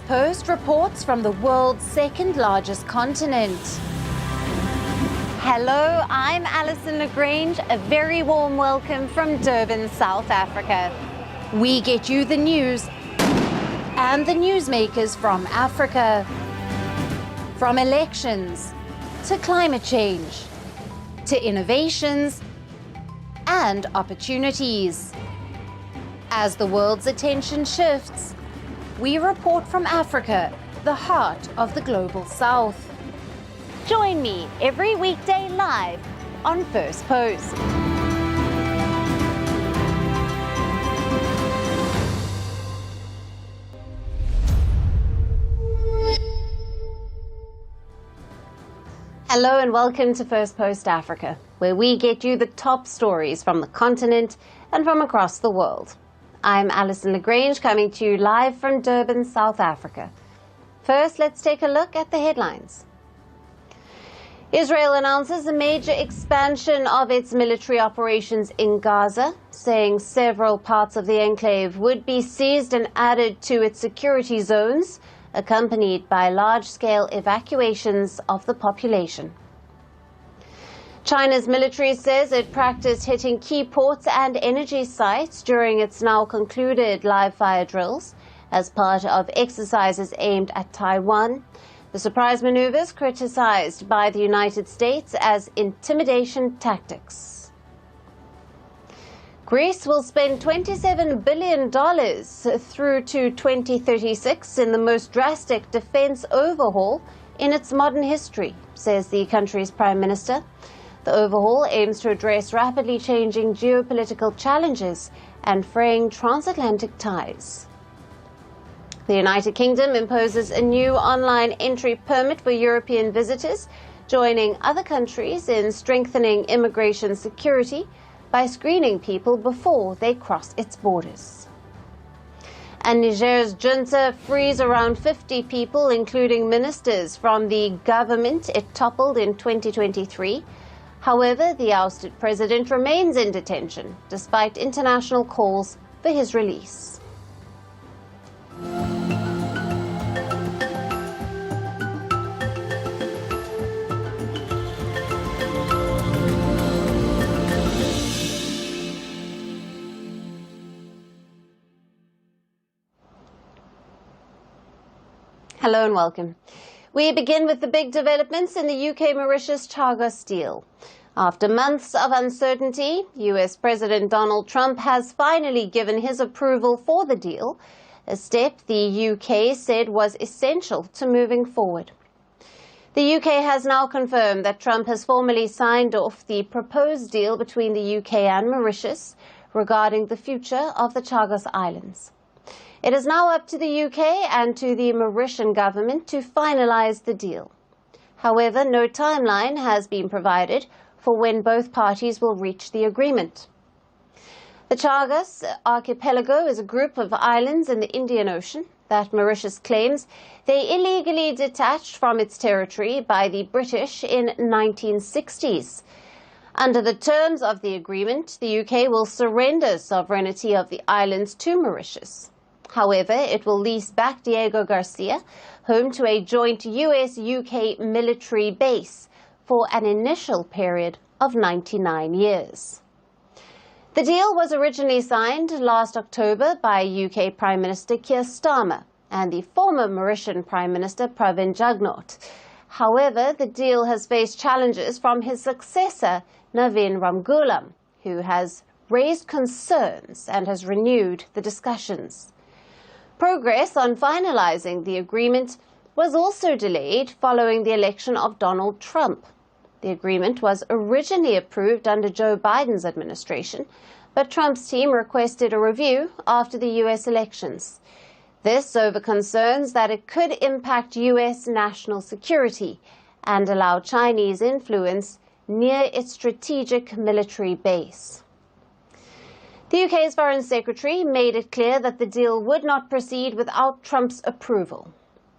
Firstpost reports from the world's second largest continent. Hello, I'm Alison Lagrange. A very warm welcome from Durban, South Africa. We get you the news and the newsmakers from Africa. From elections to climate change to innovations and opportunities. As the world's attention shifts, we report from Africa, the heart of the global South. Join me every weekday live on Firstpost. Hello and welcome to Firstpost Africa, where we get you the top stories from the continent and from across the world. I'm Alison Lagrange, coming to you live from Durban, South Africa. First, let's take a look at the headlines. Israel announces a major expansion of its military operations in Gaza, saying several parts of the enclave would be seized and added to its security zones, accompanied by large-scale evacuations of the population. China's military says it practiced hitting key ports and energy sites during its now concluded live-fire drills as part of exercises aimed at Taiwan. The surprise maneuvers criticized by the United States as intimidation tactics. Greece will spend $27 billion through to 2036 in the most drastic defense overhaul in its modern history, says the country's Prime Minister. The overhaul aims to address rapidly changing geopolitical challenges and fraying transatlantic ties. The United Kingdom imposes a new online entry permit for European visitors, joining other countries in strengthening immigration security by screening people before they cross its borders. And Niger's junta frees around 50 people, including ministers, from the government it toppled in 2023. However, the ousted president remains in detention, despite international calls for his release. Hello and welcome. We begin with the big developments in the UK-Mauritius Chagos deal. After months of uncertainty, US President Donald Trump has finally given his approval for the deal, a step the UK said was essential to moving forward. The UK has now confirmed that Trump has formally signed off the proposed deal between the UK and Mauritius regarding the future of the Chagos Islands. It is now up to the UK and to the Mauritian government to finalize the deal. However, no timeline has been provided for when both parties will reach the agreement. The Chagos Archipelago is a group of islands in the Indian Ocean that Mauritius claims they illegally detached from its territory by the British in 1960s. Under the terms of the agreement, the UK will surrender sovereignty of the islands to Mauritius. However, it will lease back Diego Garcia, home to a joint US-UK military base, for an initial period of 99 years. The deal was originally signed last October by UK Prime Minister Keir Starmer and the former Mauritian Prime Minister Pravin Jugnauth. However, the deal has faced challenges from his successor, Navin Ramgoolam, who has raised concerns and has renewed the discussions. Progress on finalizing the agreement was also delayed following the election of Donald Trump. The agreement was originally approved under Joe Biden's administration, but Trump's team requested a review after the US elections. This over concerns that it could impact US national security and allow Chinese influence near its strategic military base. The UK's Foreign Secretary made it clear that the deal would not proceed without Trump's approval.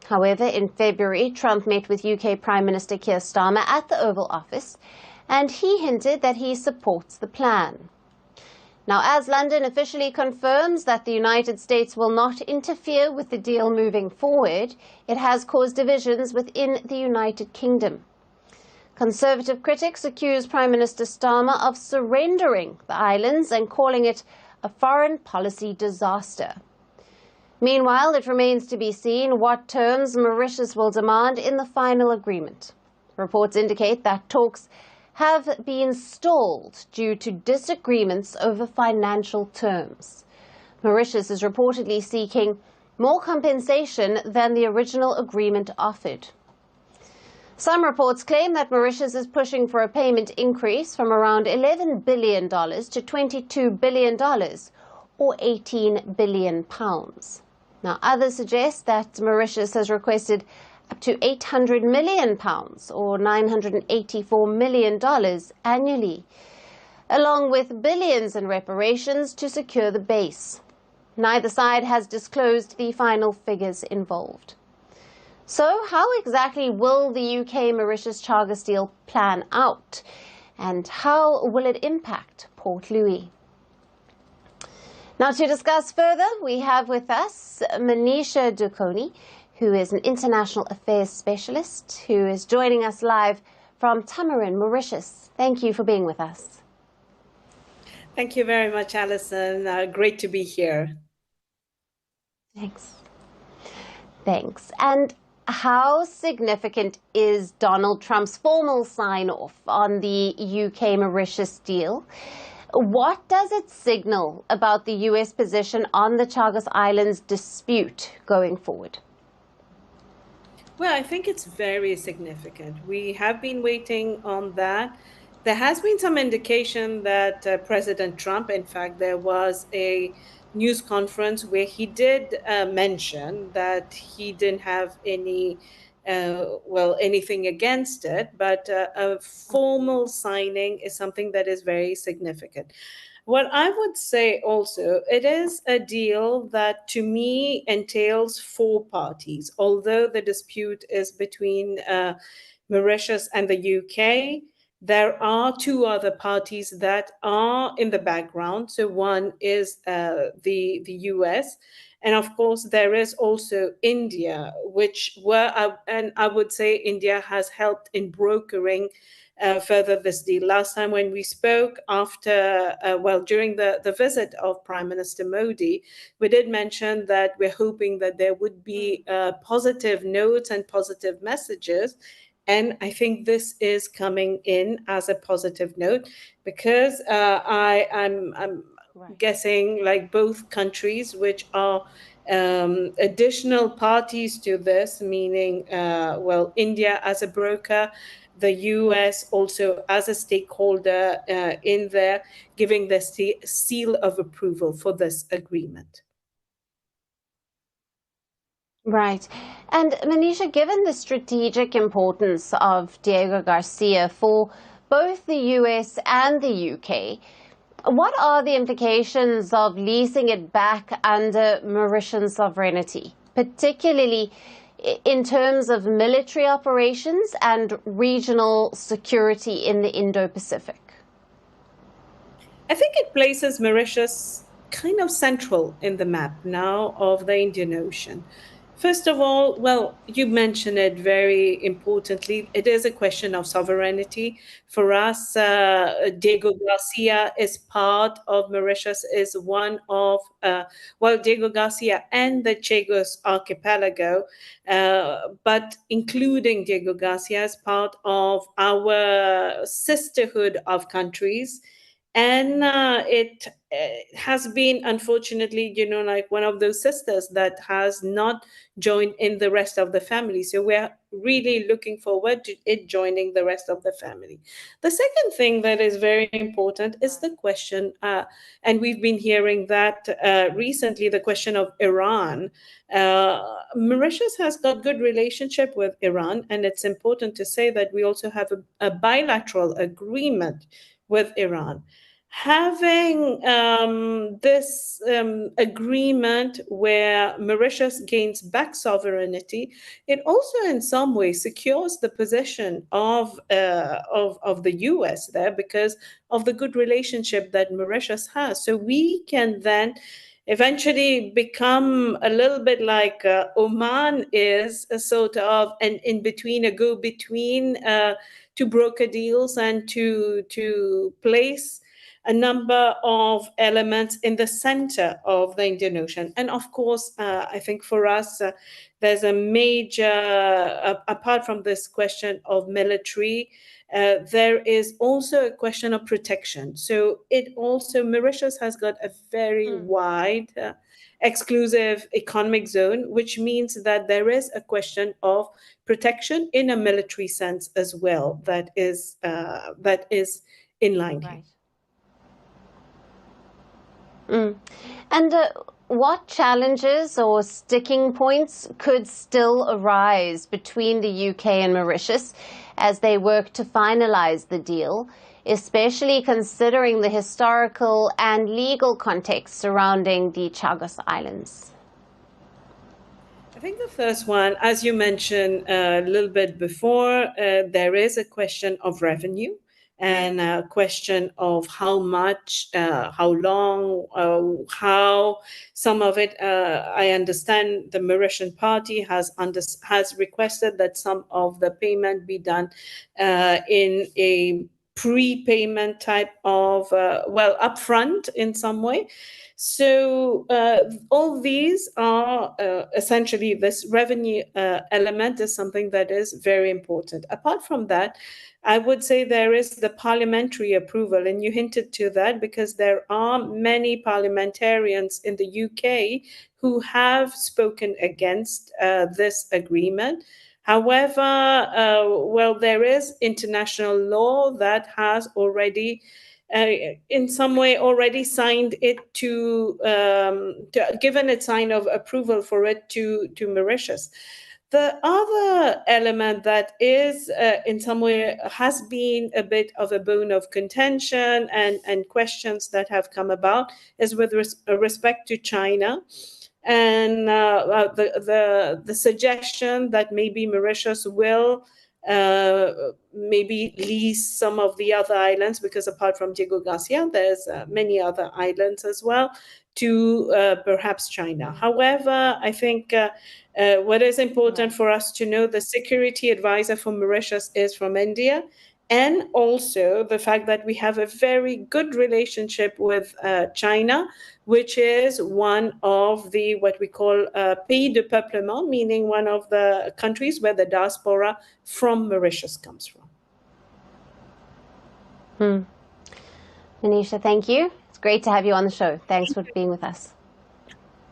However, in February, Trump met with UK Prime Minister Keir Starmer at the Oval Office, and he hinted that he supports the plan. Now, as London officially confirms that the United States will not interfere with the deal moving forward, it has caused divisions within the United Kingdom. Conservative critics accuse Prime Minister Starmer of surrendering the islands and calling it a foreign policy disaster. Meanwhile, it remains to be seen what terms Mauritius will demand in the final agreement. Reports indicate that talks have been stalled due to disagreements over financial terms. Mauritius is reportedly seeking more compensation than the original agreement offered. Some reports claim that Mauritius is pushing for a payment increase from around $11 billion to $22 billion, or £18 billion. Now, others suggest that Mauritius has requested up to £800 million, or $984 million annually, along with billions in reparations to secure the base. Neither side has disclosed the final figures involved. So, how exactly will the UK-Mauritius Chagos deal plan out, and how will it impact Port Louis? Now, to discuss further, we have with us Manisha Dukoni, who is an international affairs specialist, who is joining us live from Tamarin, Mauritius. Thank you for being with us. Thank you very much, Alison. Great to be here. Thanks. Thanks. And how significant is Donald Trump's formal sign-off on the UK-Mauritius deal? What does it signal about the US position on the Chagos Islands dispute going forward? Well, I think it's very significant. We have been waiting on that. There has been some indication that President Trump, in fact, there was a news conference where he did mention that he didn't have anything against it, but a formal signing is something that is very significant. What I would say also, it is a deal that to me entails four parties. Although the dispute is between Mauritius and the UK, there are two other parties that are in the background. So one is the US. And of course, there is also India, and I would say India has helped in brokering further this deal. Last time when we spoke during the visit of Prime Minister Modi, we did mention that we're hoping that there would be positive notes and positive messages. And I think this is coming in as a positive note because I'm guessing like both countries, which are additional parties to this, meaning, India as a broker, the US also as a stakeholder in there, giving the seal of approval for this agreement. Right. And Manisha, given the strategic importance of Diego Garcia for both the US and the UK, what are the implications of leasing it back under Mauritian sovereignty, particularly in terms of military operations and regional security in the Indo-Pacific? I think it places Mauritius kind of central in the map now of the Indian Ocean. First of all, well, you mentioned it very importantly. It is a question of sovereignty. For us, Diego Garcia is part of Mauritius, is one of, Diego Garcia and the Chagos Archipelago, but including Diego Garcia as part of our sisterhood of countries. And it has been, unfortunately, like one of those sisters that has not joined in the rest of the family. So we're really looking forward to it joining the rest of the family. The second thing that is very important is the question, and we've been hearing that recently, the question of Iran. Mauritius has got good relationship with Iran, and it's important to say that we also have a bilateral agreement with Iran. having this agreement where Mauritius gains back sovereignty, it also in some way secures the position of the US there because of the good relationship that Mauritius has. So we can then eventually become a little bit like Oman is, a sort of an in between, a go between to broker deals and to place a number of elements in the center of the Indian Ocean. And of course, I think for us, there's a major, apart from this question of military, there is also a question of protection. So it also, Mauritius has got a very wide, exclusive economic zone, which means that there is a question of protection in a military sense as well that is in line here. Right. And what challenges or sticking points could still arise between the UK and Mauritius as they work to finalize the deal, especially considering the historical and legal context surrounding the Chagos Islands? I think the first one, as you mentioned a little bit before, there is a question of revenue and a question of how much, how long, how some of it. I understand the Mauritian party has requested that some of the payment be done in a prepayment type of upfront in some way. So all these are essentially, this revenue element is something that is very important. Apart from that, I would say there is the parliamentary approval, and you hinted to that because there are many parliamentarians in the UK who have spoken against this agreement. However, there is international law that has already in some way already signed it to given its sign of approval for it to Mauritius. The other element that is in some way has been a bit of a bone of contention and questions that have come about is with respect to China. And the suggestion that maybe Mauritius will maybe lease some of the other islands, because apart from Diego Garcia, there's many other islands as well, to perhaps China. However, I think what is important for us to know, the security advisor for Mauritius is from India, and also the fact that we have a very good relationship with China, which is one of the what we call pays de peuplement, meaning one of the countries where the diaspora from Mauritius comes from. Manisha, thank you. It's great to have you on the show. Thanks for being with us.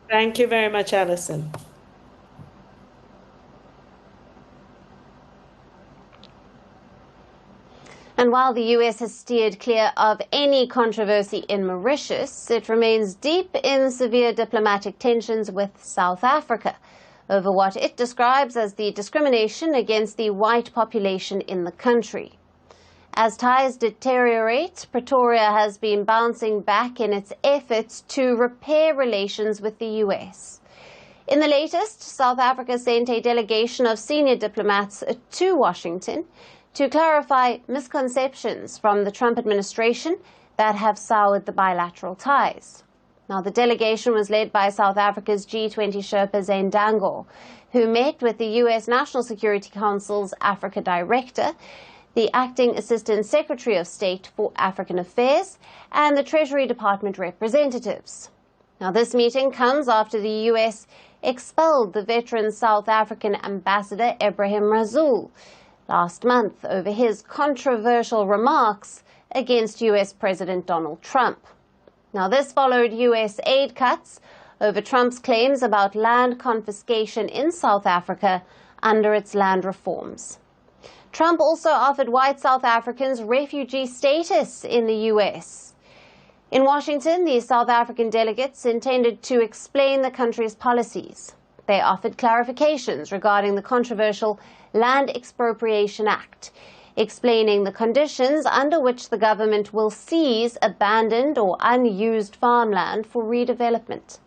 Thank you very much, Alison. And while the US has steered clear of any controversy in Mauritius, it remains deep in severe diplomatic tensions with South Africa over what it describes as the discrimination against the white population in the country. As ties deteriorate, Pretoria has been bouncing back in its efforts to repair relations with the US. In the latest, South Africa sent a delegation of senior diplomats to Washington to clarify misconceptions from the Trump administration that have soured the bilateral ties. Now, the delegation was led by South Africa's G20 Sherpa Zane Dango, who met with the U.S. National Security Council's Africa Director, the Acting Assistant Secretary of State for African Affairs, and the Treasury Department representatives. Now, this meeting comes after the U.S. expelled the veteran South African ambassador Ebrahim Rasool last month over his controversial remarks against U.S. President Donald Trump. Now, this followed U.S. aid cuts over Trump's claims about land confiscation in South Africa under its land reforms. Trump also offered white South Africans refugee status in the U.S. In Washington, the South African delegates intended to explain the country's policies. They offered clarifications regarding the controversial Land Expropriation Act, explaining the conditions under which the government will seize abandoned or unused farmland for redevelopment.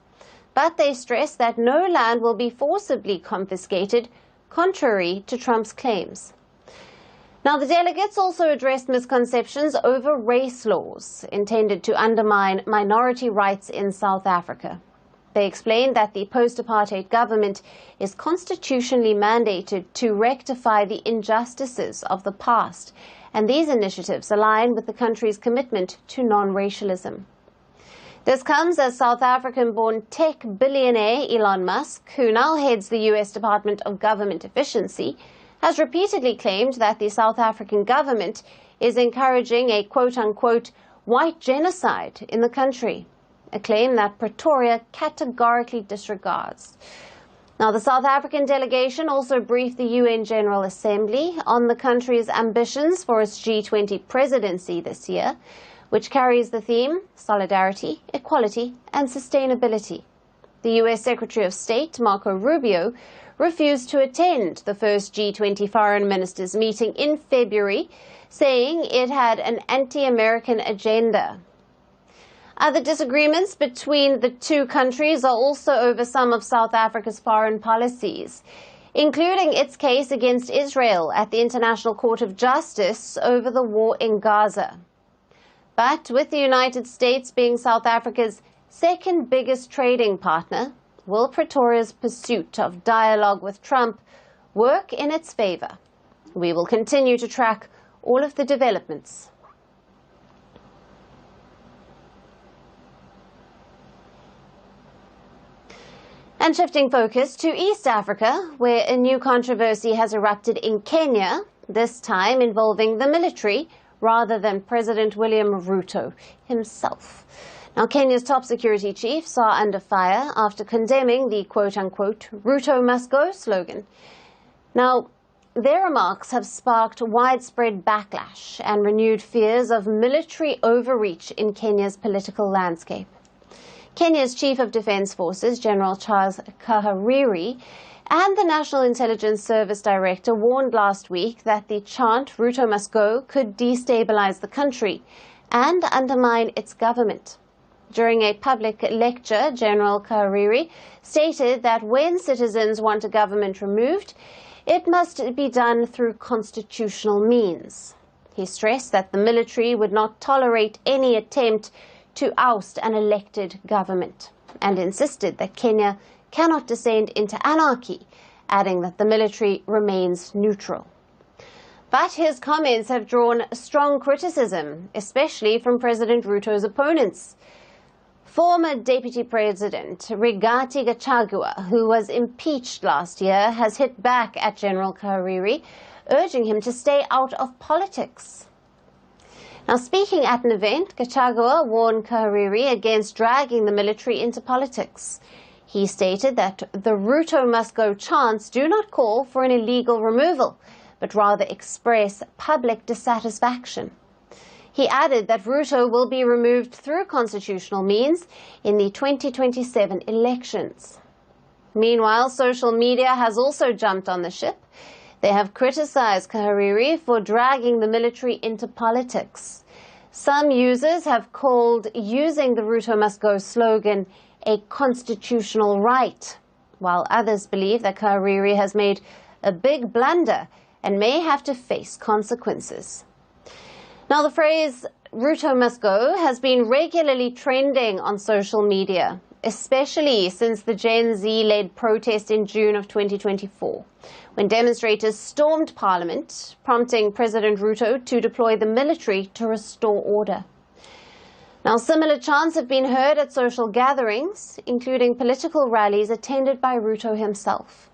But they stress that no land will be forcibly confiscated, contrary to Trump's claims. Now, the delegates also addressed misconceptions over race laws intended to undermine minority rights in South Africa. They explained that the post-apartheid government is constitutionally mandated to rectify the injustices of the past, and these initiatives align with the country's commitment to non-racialism. This comes as South African-born tech billionaire Elon Musk, who now heads the US Department of Government Efficiency, has repeatedly claimed that the South African government is encouraging a quote-unquote white genocide in the country, a claim that Pretoria categorically disregards. Now, the South African delegation also briefed the UN General Assembly on the country's ambitions for its G20 presidency this year, which carries the theme solidarity, equality, and sustainability. The US Secretary of State, Marco Rubio, refused to attend the first G20 foreign ministers meeting in February, saying it had an anti-American agenda. Other disagreements between the two countries are also over some of South Africa's foreign policies, including its case against Israel at the International Court of Justice over the war in Gaza. But with the United States being South Africa's second biggest trading partner, will Pretoria's pursuit of dialogue with Trump work in its favor? We will continue to track all of the developments. And shifting focus to East Africa, where a new controversy has erupted in Kenya, this time involving the military rather than President William Ruto himself. Now, Kenya's top security chiefs are under fire after condemning the quote-unquote Ruto must go slogan. Now, their remarks have sparked widespread backlash and renewed fears of military overreach in Kenya's political landscape. Kenya's Chief of Defence Forces, General Charles Kahariri, and the National Intelligence Service Director warned last week that the chant Ruto must go could destabilize the country and undermine its government. During a public lecture, General Kahariri stated that when citizens want a government removed, it must be done through constitutional means. He stressed that the military would not tolerate any attempt to oust an elected government and insisted that Kenya cannot descend into anarchy, adding that the military remains neutral. But his comments have drawn strong criticism, especially from President Ruto's opponents. Former Deputy President Rigathi Gachagua, who was impeached last year, has hit back at General Kahariri, urging him to stay out of politics. Now, speaking at an event, Gachagua warned Kahariri against dragging the military into politics. He stated that the Ruto must go chants do not call for an illegal removal, but rather express public dissatisfaction. He added that Ruto will be removed through constitutional means in the 2027 elections. Meanwhile, social media has also jumped on the ship. They have criticized Kahariri for dragging the military into politics. Some users have called using the Ruto must go slogan a constitutional right, while others believe that Kahariri has made a big blunder and may have to face consequences. Now, the phrase Ruto must go has been regularly trending on social media, especially since the Gen Z-led protest in June of 2024, when demonstrators stormed Parliament, prompting President Ruto to deploy the military to restore order. Now, similar chants have been heard at social gatherings, including political rallies attended by Ruto himself.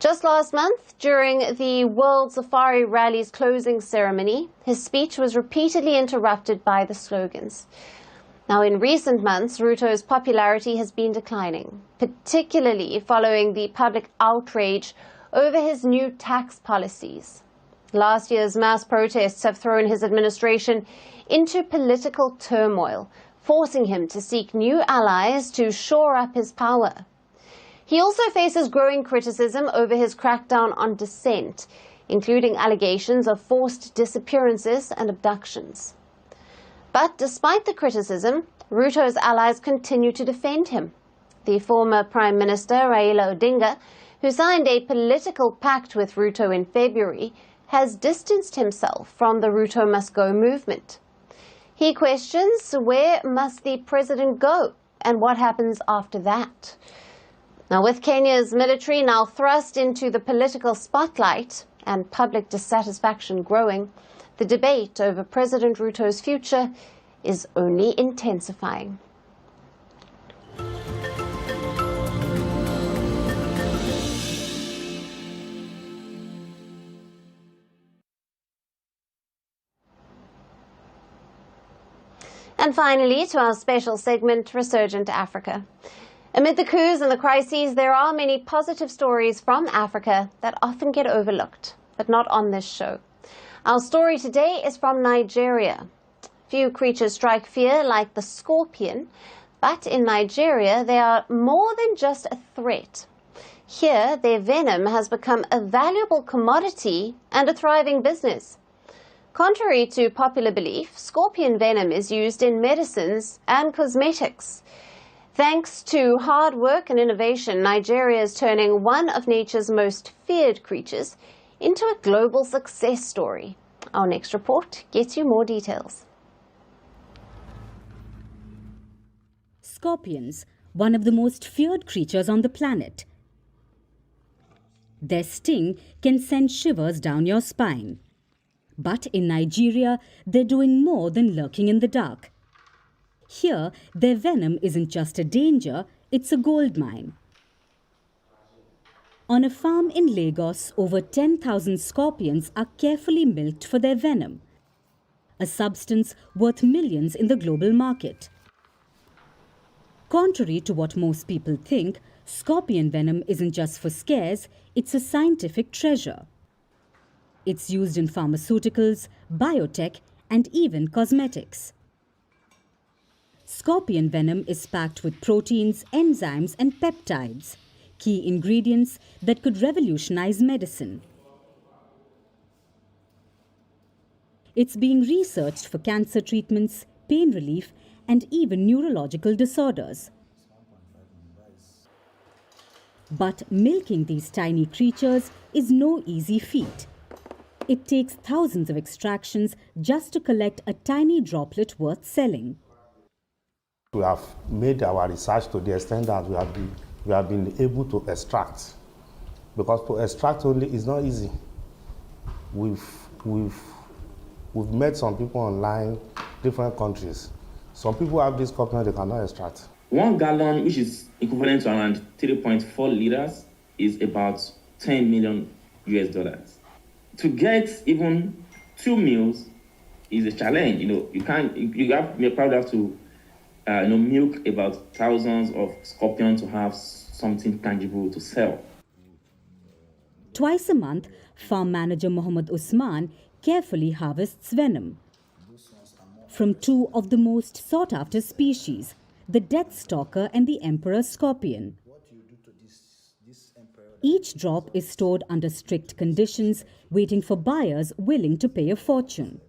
Just last month, during the World Safari Rally's closing ceremony, his speech was repeatedly interrupted by the slogans. Now, in recent months, Ruto's popularity has been declining, particularly following the public outrage over his new tax policies. Last year's mass protests have thrown his administration into political turmoil, forcing him to seek new allies to shore up his power. He also faces growing criticism over his crackdown on dissent, including allegations of forced disappearances and abductions. But despite the criticism, Ruto's allies continue to defend him. The former Prime Minister Raila Odinga, who signed a political pact with Ruto in February, has distanced himself from the Ruto Must Go movement. He questions where must the president go and what happens after that. Now, with Kenya's military now thrust into the political spotlight and public dissatisfaction growing, the debate over President Ruto's future is only intensifying. And finally, to our special segment, Resurgent Africa. Amid the coups and the crises, there are many positive stories from Africa that often get overlooked, but not on this show. Our story today is from Nigeria. Few creatures strike fear like the scorpion, but in Nigeria they are more than just a threat. Here, their venom has become a valuable commodity and a thriving business. Contrary to popular belief, scorpion venom is used in medicines and cosmetics. Thanks to hard work and innovation, Nigeria is turning one of nature's most feared creatures into a global success story. Our next report gets you more details. Scorpions, one of the most feared creatures on the planet. Their sting can send shivers down your spine. But in Nigeria, they're doing more than lurking in the dark. Here, their venom isn't just a danger, it's a gold mine. On a farm in Lagos, over 10,000 scorpions are carefully milked for their venom, a substance worth millions in the global market. Contrary to what most people think, scorpion venom isn't just for scares, it's a scientific treasure. It's used in pharmaceuticals, biotech, and even cosmetics. Scorpion venom is packed with proteins, enzymes, and peptides, key ingredients that could revolutionize medicine. It's being researched for cancer treatments, pain relief, and even neurological disorders. But milking these tiny creatures is no easy feat. It takes thousands of extractions just to collect a tiny droplet worth selling. We have made our research to the extent that we have been able to extract. Because to extract only is not easy. We've met some people online, different countries. Some people have this scorpion they cannot extract. 1 gallon, which is equivalent to around 3.4 liters, is about $10 million US. To get even 2 meals is a challenge. You probably have to milk about thousands of scorpions to have something tangible to sell. Twice a month, farm manager Mohammed Usman carefully harvests venom from 2 of the most sought-after species, the death stalker and the emperor scorpion. Each drop is stored under strict conditions, waiting for buyers willing to pay a fortune.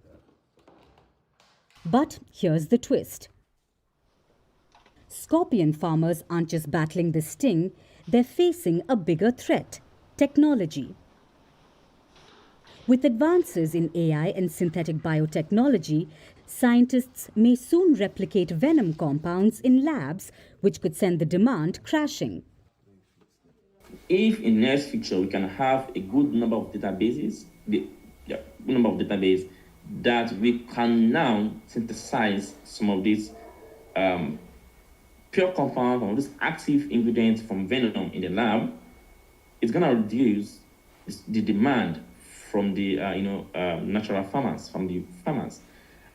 But here's the twist. Scorpion farmers aren't just battling the sting, they're facing a bigger threat: technology. With advances in AI and synthetic biotechnology, scientists may soon replicate venom compounds in labs, which could send the demand crashing. If in the near future we can have a good number of databases, that we can now synthesize some of these pure compounds, or these active ingredients from venom in the lab, it's going to reduce the demand from the natural farmers, from the farmers.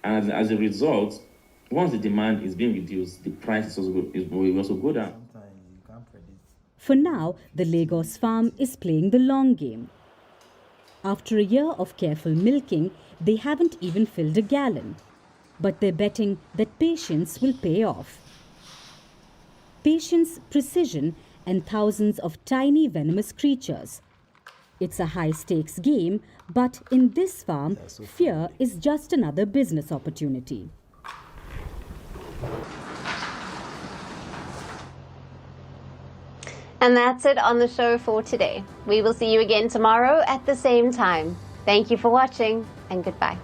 And as a result, once the demand is being reduced, the price will also go down. For now, the Lagos farm is playing the long game. After a year of careful milking, they haven't even filled a gallon. But they're betting that patience will pay off. Patience, precision, and thousands of tiny venomous creatures. It's a high-stakes game, but in this farm, fear is just another business opportunity. And that's it on the show for today. We will see you again tomorrow at the same time. Thank you for watching, and goodbye.